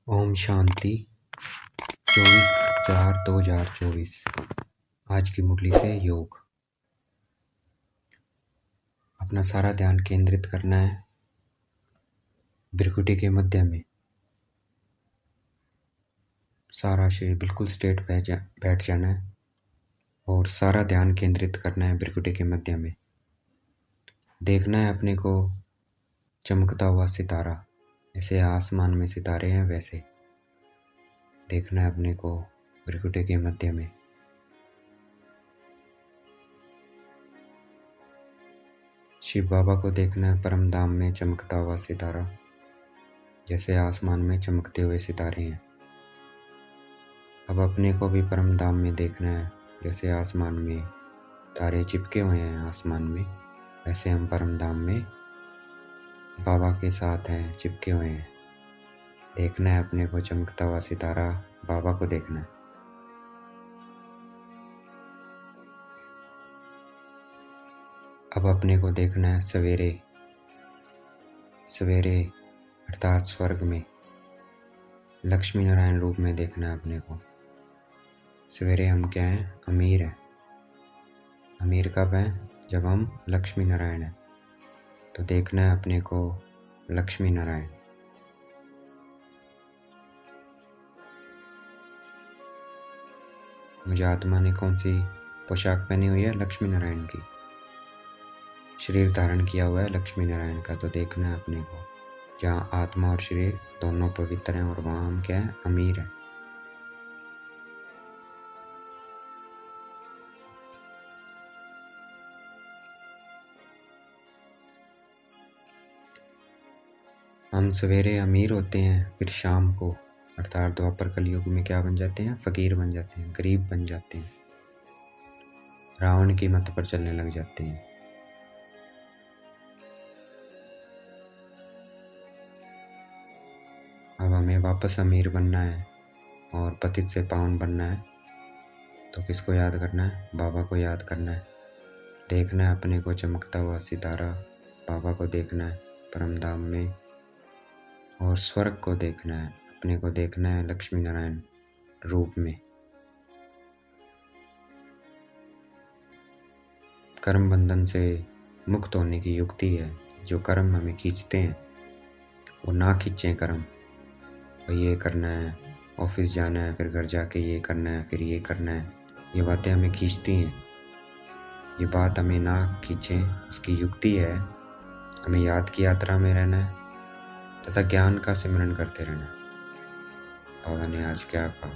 ओम शांति। 24/4/2024। आज की मुरली से योग। अपना सारा ध्यान केंद्रित करना है भृकुटी के मध्य में। सारा शरीर बिल्कुल स्ट्रेट बैठ जाना है और सारा ध्यान केंद्रित करना है भृकुटी के मध्य में। देखना है अपने को चमकता हुआ सितारा, जैसे आसमान में सितारे हैं वैसे देखना है अपने को भृकुटी के मध्य में। शिव बाबा को देखना है परम धाम में चमकता हुआ सितारा, जैसे आसमान में चमकते हुए सितारे हैं। अब अपने को भी परम धाम में देखना है, जैसे आसमान में तारे चिपके हुए हैं आसमान में, वैसे हम परम धाम में बाबा के साथ हैं, चिपके हुए हैं। देखना है अपने को चमकता हुआ सितारा, बाबा को देखना है। अब अपने को देखना है सवेरे सवेरे अर्थात स्वर्ग में लक्ष्मी नारायण रूप में देखना है अपने को। सवेरे हम क्या हैं? अमीर हैं। अमीर कब हैं? जब हम लक्ष्मी नारायण हैं। तो देखना है अपने को लक्ष्मी नारायण। मुझे आत्मा ने कौन सी पोशाक पहनी हुई है? लक्ष्मी नारायण की। शरीर धारण किया हुआ है लक्ष्मी नारायण का। तो देखना है अपने को जहाँ आत्मा और शरीर दोनों पवित्र हैं और वहाँ हम क्या है? अमीर हैं। हम सवेरे अमीर होते हैं, फिर शाम को अर्थात द्वापर कलयुग में क्या बन जाते हैं? फकीर बन जाते हैं, गरीब बन जाते हैं, रावण की मत पर चलने लग जाते हैं। अब हमें वापस अमीर बनना है और पतित से पावन बनना है। तो किसको याद करना है? बाबा को याद करना है। देखना है अपने को चमकता हुआ सितारा, बाबा को देखना है परम धाम में। और स्वर्ग को देखना है, अपने को देखना है लक्ष्मी नारायण रूप में। कर्म बंधन से मुक्त होने की युक्ति है। जो कर्म हमें खींचते हैं वो ना खींचें कर्म। और ये करना है, ऑफिस जाना है, फिर घर जाके ये करना है, फिर ये करना है, ये बातें हमें खींचती हैं। ये बात हमें ना खींचें, उसकी युक्ति है हमें याद की यात्रा में रहना है तथा ज्ञान का सिमरन करते रहना है। बाबा ने आज क्या कहा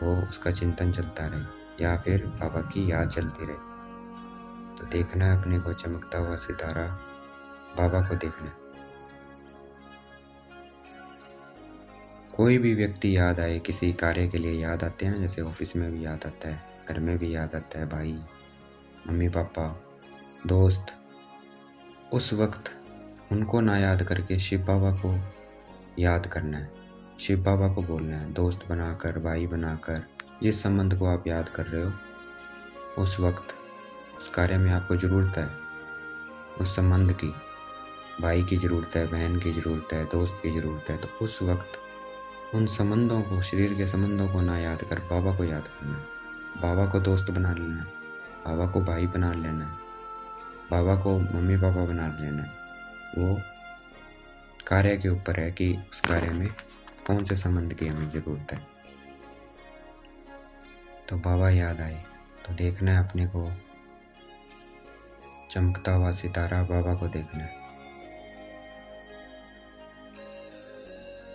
वो उसका चिंतन चलता रहे या फिर बाबा की याद चलती रहे। तो देखना है अपने को चमकता हुआ सितारा, बाबा को देखना है। कोई भी व्यक्ति याद आए, किसी कार्य के लिए याद आते हैं ना, जैसे ऑफिस में भी याद आता है, घर में भी याद आता है, भाई मम्मी पापा दोस्त, उस वक्त उनको ना याद करके शिव बाबा को याद करना है। शिव बाबा को बोलना है, दोस्त बनाकर, भाई बनाकर, जिस संबंध को आप याद कर रहे हो उस वक्त उस कार्य में आपको ज़रूरत है उस संबंध की। भाई की ज़रूरत है, बहन की ज़रूरत है, दोस्त की ज़रूरत है। तो उस वक्त उन संबंधों को, शरीर के संबंधों को ना याद कर बाबा को याद करना है। बाबा को दोस्त बना लेना है, बाबा को भाई बना लेना है, बाबा को मम्मी पापा बना लेना है। वो कार्य के ऊपर है कि उस कार्य में कौन से संबंध की हमें ज़रूरत है। तो बाबा याद आए तो देखना है अपने को चमकता हुआ सितारा, बाबा को देखना है।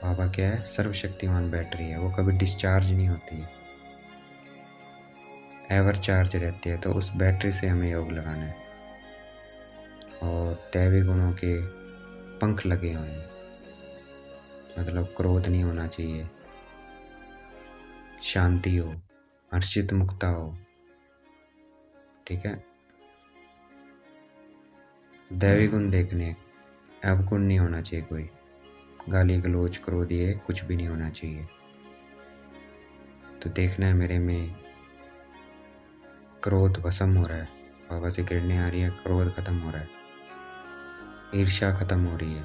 बाबा क्या है? सर्वशक्तिमान बैटरी है, वो कभी डिस्चार्ज नहीं होती है, एवर चार्ज रहती है। तो उस बैटरी से हमें योग लगाना है। और दैवी गुणों के पंख लगे हुए हैं, मतलब क्रोध नहीं होना चाहिए, शांति हो, हर्षित मुक्ता हो, ठीक है। दैवी गुण देखने, अवगुण नहीं होना चाहिए, कोई गाली गलोच क्रोध ये कुछ भी नहीं होना चाहिए। तो देखना है मेरे में क्रोध भस्म हो रहा है, बाबा से किरणें आ रही है, क्रोध खत्म हो रहा है, ईर्ष्या खत्म हो रही है,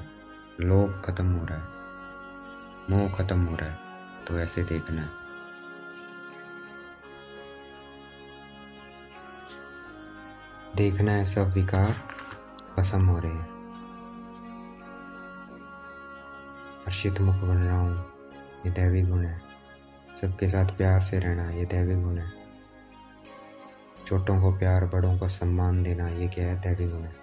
लोभ खत्म हो रहा है, मोह खत्म हो रहा है, तो ऐसे देखना है। देखना है सब विकार भस्म हो रहे हैं। हर्षित मुख बन रहा हूँ, ये दैवी गुण है। सबके साथ प्यार से रहना, ये दैवी गुण है। छोटों को प्यार, बड़ों को सम्मान देना, ये क्या है? दैवी गुण है।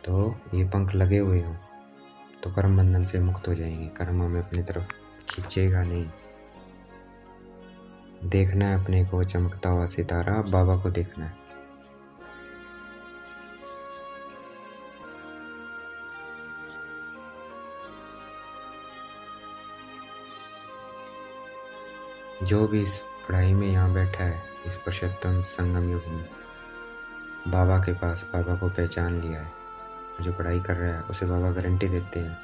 तो ये पंख लगे हुए हों तो कर्म बंधन से मुक्त हो जाएंगे। कर्म हमें अपनी तरफ खींचेगा नहीं। देखना है अपने को चमकता हुआ सितारा, बाबा को देखना है। जो भी इस पढ़ाई में यहाँ बैठा है, इस पुरुषोत्तम संगम युग में, बाबा के पास, बाबा को पहचान लिया है। जो पढ़ाई कर रहा है उसे बाबा गारंटी देते हैं,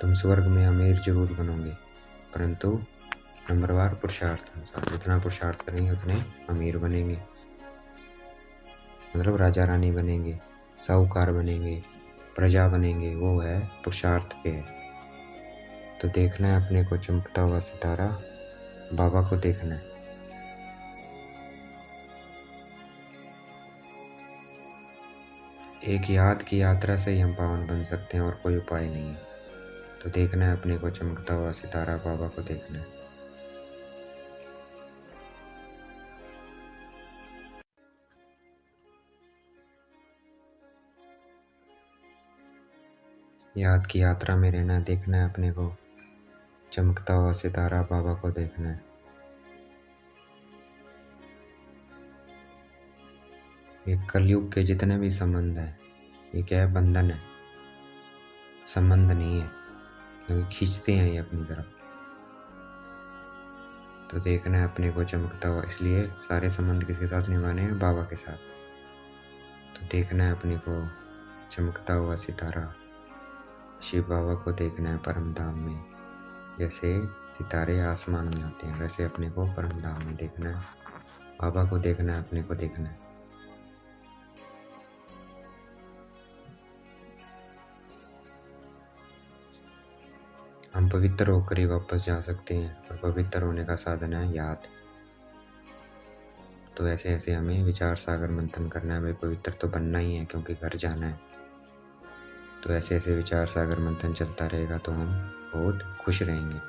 तुम स्वर्ग में अमीर जरूर बनोगे, परंतु नंबरवार पुरुषार्थ अनुसार। जितना पुरुषार्थ करेंगे उतने अमीर बनेंगे, मतलब राजा रानी बनेंगे, साहूकार बनेंगे, प्रजा बनेंगे। वो है पुरुषार्थ पे है। तो देखना है अपने को चमकता हुआ सितारा, बाबा को देखना है। एक याद की यात्रा से ही हम पावन बन सकते हैं, और कोई उपाय नहीं है। तो देखना है अपने को चमकता हुआ सितारा, बाबा को देखना है। याद की यात्रा में रहना है। देखना है अपने को चमकता हुआ सितारा, बाबा को देखना है। ये कलयुग के जितने भी संबंध हैं, ये क्या है? बंधन है, संबंध नहीं है, क्योंकि खींचते हैं ये अपनी तरफ। तो देखना है अपने को चमकता हुआ, इसलिए सारे संबंध किसके साथ निभाने हैं? बाबा के साथ। तो देखना है अपने को चमकता हुआ सितारा, शिव बाबा को देखना है परम धाम में। जैसे सितारे आसमान में होते हैं, वैसे अपने को परम धाम में देखना है। बाबा को देखना है, अपने को देखना है। हम पवित्र होकर ही वापस जा सकते हैं, और पवित्र होने का साधन है याद। तो ऐसे ऐसे हमें विचार सागर मंथन करना है। भाई पवित्र तो बनना ही है, क्योंकि घर जाना है। तो ऐसे ऐसे विचार सागर मंथन चलता रहेगा तो हम बहुत खुश रहेंगे।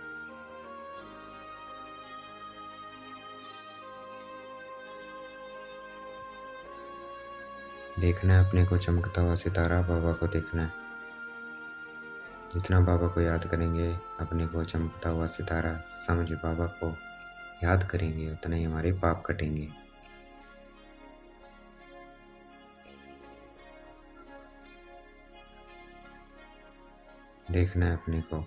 देखना है अपने को चमकता हुआ सितारा, बाबा को देखना है। जितना बाबा को याद करेंगे, अपने को चमकता हुआ सितारा समझ बाबा को याद करेंगे, उतना ही हमारे पाप कटेंगे। देखना है अपने को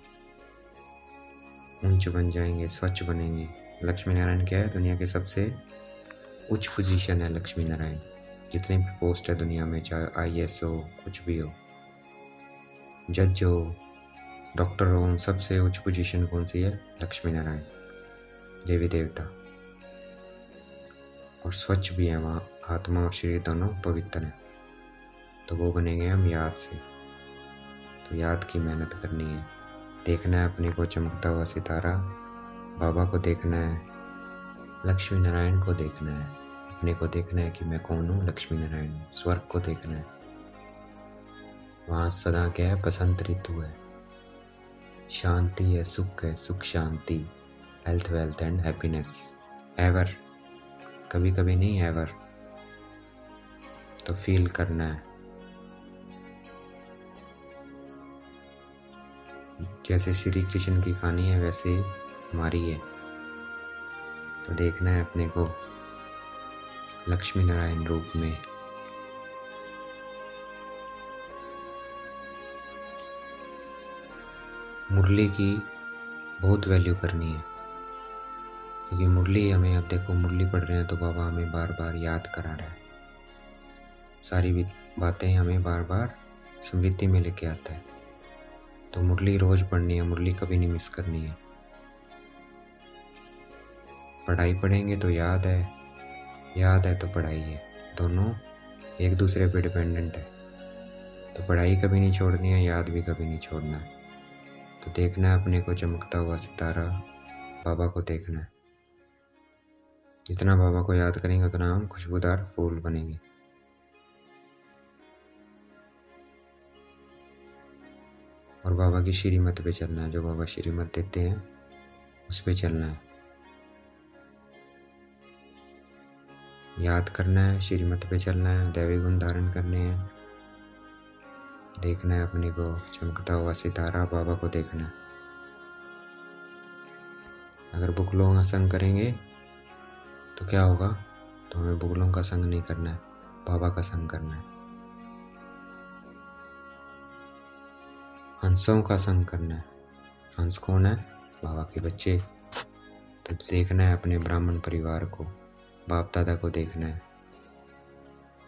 ऊंच बन जाएंगे, स्वच्छ बनेंगे। लक्ष्मी नारायण क्या है? दुनिया के सबसे उच्च पोजीशन है लक्ष्मी नारायण। जितने भी पोस्ट है दुनिया में, चाहे IAS हो, कुछ भी हो, जज हो, डॉक्टर हो, उन सबसे उच्च पोजीशन कौन सी है? लक्ष्मी नारायण, देवी देवता। और स्वच्छ भी है वहाँ, आत्मा और शरीर दोनों पवित्र हैं। तो वो बनेंगे हम याद से। तो याद की मेहनत करनी है। देखना है अपने को चमकता हुआ सितारा, बाबा को देखना है, लक्ष्मी नारायण को देखना है। अपने को देखना है कि मैं कौन हूँ? लक्ष्मी नारायण। स्वर्ग को देखना है, वहाँ सदा क्या है? बसंत ऋतु है, शांति है, सुख है, सुख शांति, health wealth and happiness. Ever, कभी कभी नहीं, एवर। तो फील करना है। जैसे श्री कृष्ण की कहानी है, वैसे हमारी है। तो देखना है अपने को लक्ष्मी नारायण रूप में। मुरली की बहुत वैल्यू करनी है, क्योंकि मुरली हमें, अब देखो मुरली पढ़ रहे हैं तो बाबा हमें बार बार याद करा रहा है। सारी बातें हमें बार बार स्मृति में लेके आता है। तो मुरली रोज पढ़नी है, मुरली कभी नहीं मिस करनी है। पढ़ाई पढ़ेंगे तो याद है, याद है तो पढ़ाई है, दोनों एक दूसरे पे डिपेंडेंट है। तो पढ़ाई कभी नहीं छोड़नी है, याद भी कभी नहीं छोड़ना है। तो देखना है अपने को चमकता हुआ सितारा, बाबा को देखना है। जितना बाबा को याद करेंगे उतना हम खुशबूदार फूल बनेंगे। और बाबा की श्रीमत पे चलना है, जो बाबा श्रीमत देते हैं उस पे चलना है। याद करना है, श्रीमत पे चलना है, दैवी गुण धारण करने हैं। देखना है अपने को चमकता हुआ सितारा, बाबा को देखना है। अगर बुकलों का संग करेंगे तो क्या होगा? तो हमें बुकलों का संग नहीं करना है, बाबा का संग करना है। हंसों का संग करना है। हंस कौन है? बाबा के बच्चे। तो देखना है अपने ब्राह्मण परिवार को, बाप दादा को देखना है,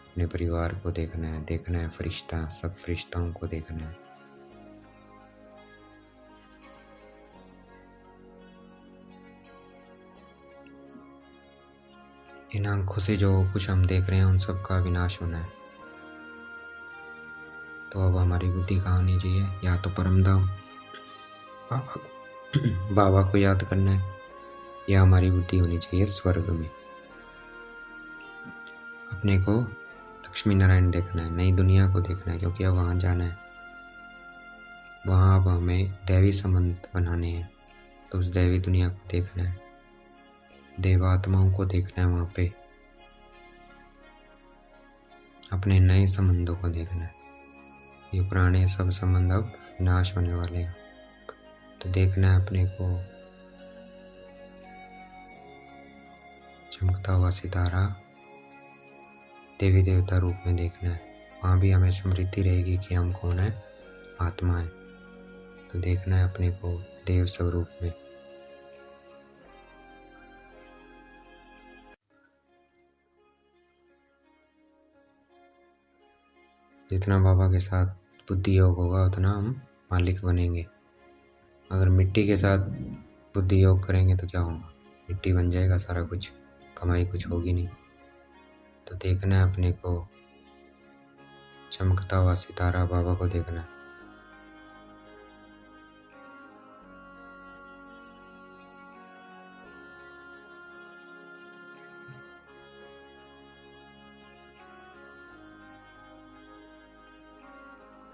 अपने परिवार को देखना है। देखना है फरिश्ता, सब फरिश्ताओं को देखना है। इन आंखों से जो कुछ हम देख रहे हैं उन सब का विनाश होना है। तो अब हमारी बुद्धि कहाँ होनी चाहिए? या तो परमधाम बाबा को याद करना है, या हमारी बुद्धि होनी चाहिए स्वर्ग में। अपने को लक्ष्मी नारायण देखना है, नई दुनिया को देखना है, क्योंकि अब वहाँ जाना है। वहाँ अब हमें दैवी संबंध बनाने हैं, तो उस दैवी दुनिया को देखना है, देवात्माओं को देखना है। वहाँ पे अपने नए संबंधों को देखना है। ये पुराने सब संबंध अब विनाश होने वाले हैं, तो देखना है अपने को चमकता हुआ सितारा, देवी देवता रूप में देखना है। वहाँ भी हमें स्मृति रहेगी कि हम कौन है, आत्मा है। तो देखना है अपने को देव स्वरूप में। जितना बाबा के साथ बुद्धि योग होगा उतना हम मालिक बनेंगे। अगर मिट्टी के साथ बुद्धि योग करेंगे तो क्या होगा? मिट्टी बन जाएगा सारा कुछ, कमाई कुछ होगी नहीं। तो देखना है अपने को चमकता हुआ सितारा, बाबा को देखना है।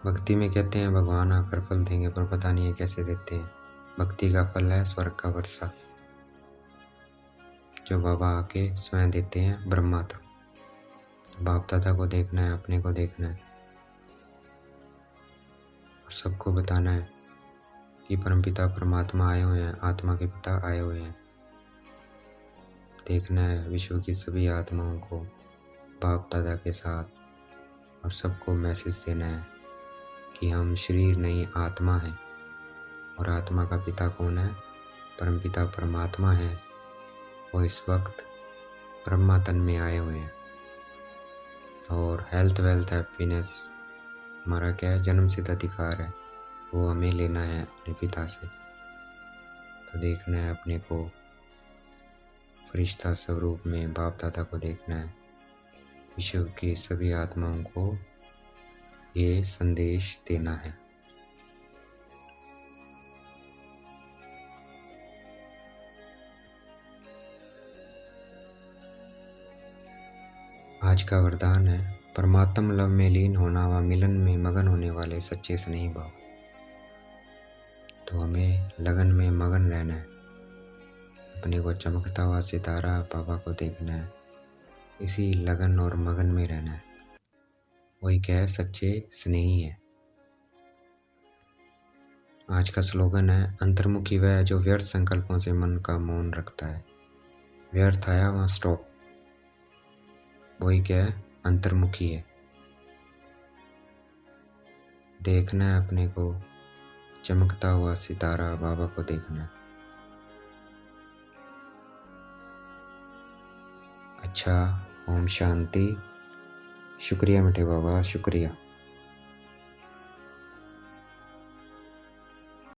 भक्ति में कहते हैं भगवान आकर फल देंगे, पर पता नहीं है कैसे देते हैं। भक्ति का फल है स्वर्ग का वर्षा, जो बाबा आके स्वयं देते हैं ब्रह्मा तक। तो बाप दादा को देखना है, अपने को देखना है, और सबको बताना है कि परमपिता परमात्मा आए हुए हैं, आत्मा के पिता आए हुए हैं। देखना है विश्व की सभी आत्माओं को बाप दादा के साथ, और सबको मैसेज देना है कि हम शरीर नहीं आत्मा हैं, और आत्मा का पिता कौन है? परमपिता परमात्मा है। वो इस वक्त ब्रह्मा तन में आए हुए हैं। और हेल्थ वेल्थ हैप्पीनेस हमारा क्या है? जन्म सिद्ध अधिकार है, वो हमें लेना है अपने पिता से। तो देखना है अपने को फरिश्ता स्वरूप में, बाप दादा को देखना है। विश्व की सभी आत्माओं को ये संदेश देना है। आज का वरदान है परमात्म लव में लीन होना व मिलन में मगन होने वाले सच्चे स्नेही भाव। तो हमें लगन में मगन रहना है, अपने को चमकता हुआ सितारा बाबा को देखना है, इसी लगन और मगन में रहना है। वही क्या है? सच्चे स्नेही है। आज का स्लोगन है अंतर्मुखी वह जो व्यर्थ संकल्पों से मन का मौन रखता है। व्यर्थ आया वहाँ स्टॉप। वही क्या है? अंतर्मुखी है। देखना है अपने को चमकता हुआ सितारा, बाबा को देखना है। अच्छा, ओम शांति। शुक्रिया मीठे बाबा, शुक्रिया।